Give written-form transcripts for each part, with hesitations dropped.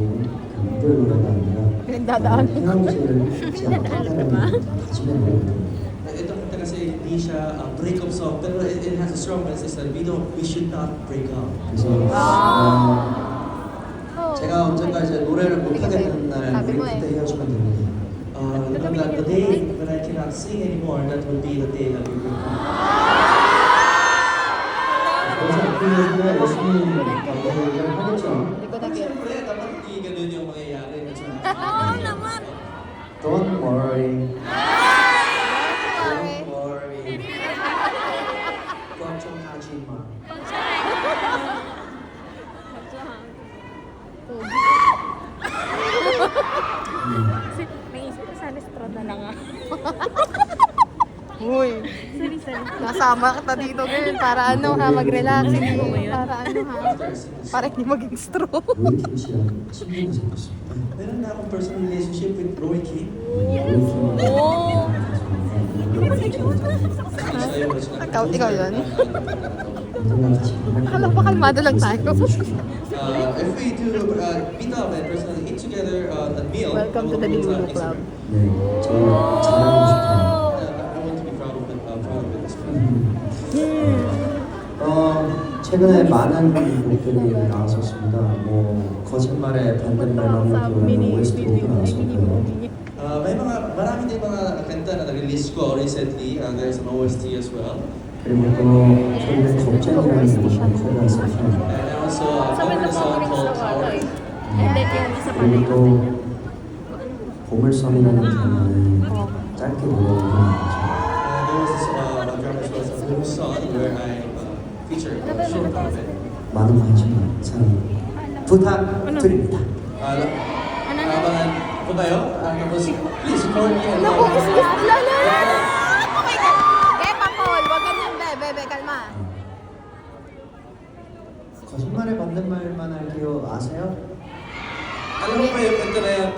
이별 노래가 아니라 Pinagdadaan. 헤어질 진짜 판단을 가지고 있는 Ito kanta kasi hindi siya breakup song, pero it has a strong message that we should not break up. 그래서 제가 언젠가 이제 노래를 못 하게 되는 날 우리 그때 헤어지면 됩니다. The day when I cannot sing anymore, that would be the day that we break up. 그래서 그 얘기가 열심히 얘기를 하겠죠. Siyempre, dapat hindi ganun yung mangyayari. Oo naman. Don't worry. Sorry. Don't worry. 걱정하지 마. Naisip ko sana Estrada na nga. Uy. Sorry. Nasama kita dito, girl. Para ano ha, mag-relax. Para ano ha. Para hindi maging stroke. 로이 킴 씨랑 친구가 생겼습니다. Meron na akong personal relationship with Roy King. Ikaw yun? Akala pa kalmado lang tayo. If we do meet up and personally eat together at meal, Welcome to the Lulu Club. 네, 저 자랑하고 싶어요. I want to be proud of it as well. 최근에 많은 곡들이 나왔었습니다. 뭐 거짓말의 반대말만 해도 OST곡도 나왔었고요. Marami din mga kanta na nag-release ko recently. There's an OST as well. 그리고 또 최근에 겁쟁이라는 곡을 커버했었죠. And also covered a song called Tower. 그리고 또 보물섬이라는 드라마를 짧게 불러보고 There was this drama as well, a little song where I featured a short part of it. 많은 관심 사랑 부탁드립니다. Abangan po kayo. Tapos, please support me. Naku, ismis nila na! Oh my God! Beba, Paul, wag ganyan, bebe, kalma. 거짓말의 반대말만 할게요. 아세요? Alam mo ba yung kanta na yan?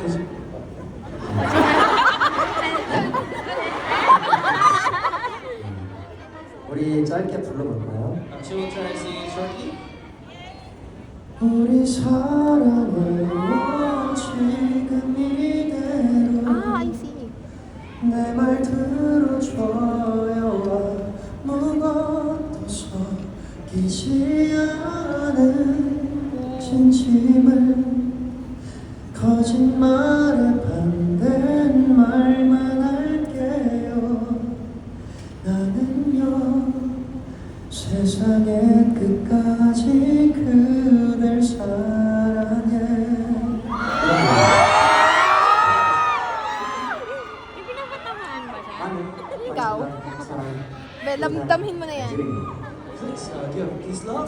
우리 짧게 불러볼까요? She will try to sing it shortly. 우리 사랑을 지금 이대로 I see. 내 말 들어줘요 아무것도 섞이지 않은 진심을 거짓말에 반대말만 할게요 나는요 세상의 끝까지 그댈 사랑해 Yung pinapatamaan ba siya? 아니 Ikaw? 사랑 Be, damhin mo na yan. Please give peace love.